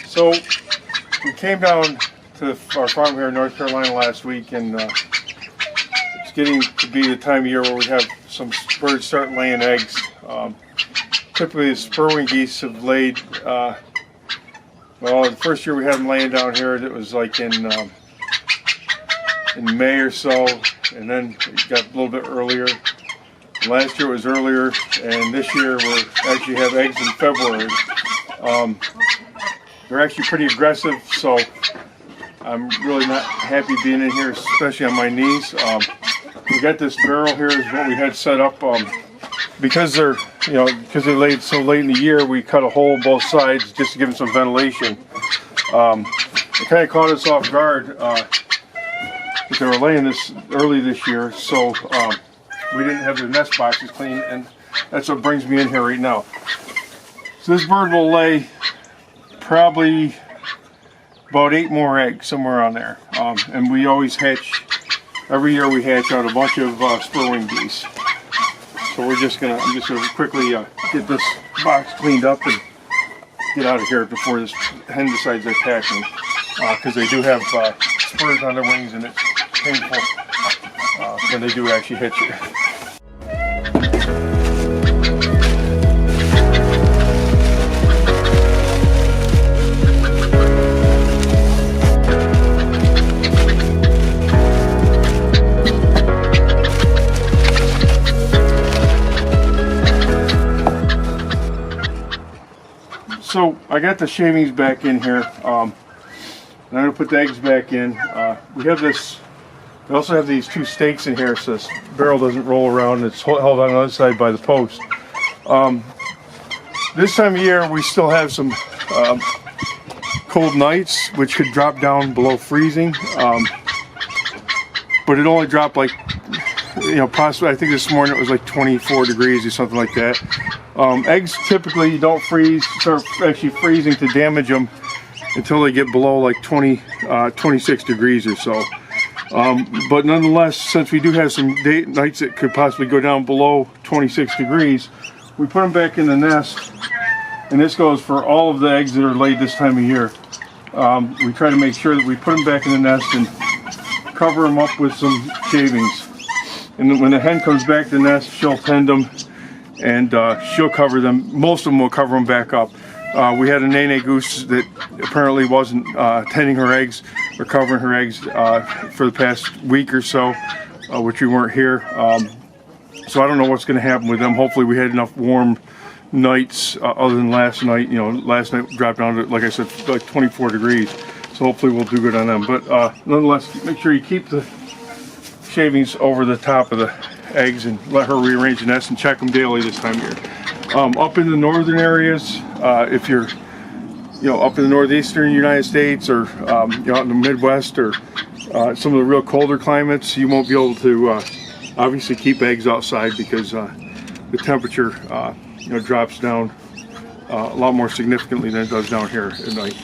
So we came down to our farm here in North Carolina last week, and it's getting to be the time of year where we have some birds start laying eggs. Typically the spur-winged geese have laid, well, the first year we had them laying down here, it was like in May or so, and then it got a little bit earlier. Last year it was earlier, and this year we actually have eggs in February. They're actually pretty aggressive, so I'm really not happy being in here, especially on my knees. We got this barrel here is what we had set up. Because they're, because they laid so late in the year, we cut a hole both sides just to give them some ventilation. It kind of caught us off guard that they were laying this early this year, so we didn't have their nest boxes clean, and that's what brings me in here right now. So this bird will lay probably about 8 more eggs, somewhere on there. And we always hatch, every year we hatch out a bunch of spur-winged geese. So I'm just gonna quickly get this box cleaned up and get out of here before this hen decides to attack me. Because they do have spurs on their wings, and it's painful when they do actually hit you. So I got the shavings back in here. I'm going to put the eggs back in. We also have these 2 stakes in here so this barrel doesn't roll around. It's held on the other side by the post. This time of year we still have some cold nights, which could drop down below freezing. But it only dropped like, possibly, I think this morning it was like 24 degrees or something like that. Eggs typically don't start actually freezing to damage them until they get below like 26 degrees or so. But nonetheless, since we do have some nights that could possibly go down below 26 degrees, we put them back in the nest, and this goes for all of the eggs that are laid this time of year. We try to make sure that we put them back in the nest and cover them up with some shavings. And then when the hen comes back to the nest, she'll tend them, and she'll cover them. Most of them will cover them back up. We had a nene goose that apparently wasn't tending her eggs or covering her eggs for the past week or so, which we weren't here. So I don't know what's going to happen with them. Hopefully we had enough warm nights other than last night. Last night dropped down to, like I said, like 24 degrees. So hopefully we'll do good on them. But nonetheless, make sure you keep the shavings over the top of the eggs and let her rearrange the nest, and check them daily this time of year. Up in the northern areas, if you're up in the northeastern United States, or out in the Midwest, or some of the real colder climates, you won't be able to obviously keep eggs outside because the temperature drops down a lot more significantly than it does down here at night.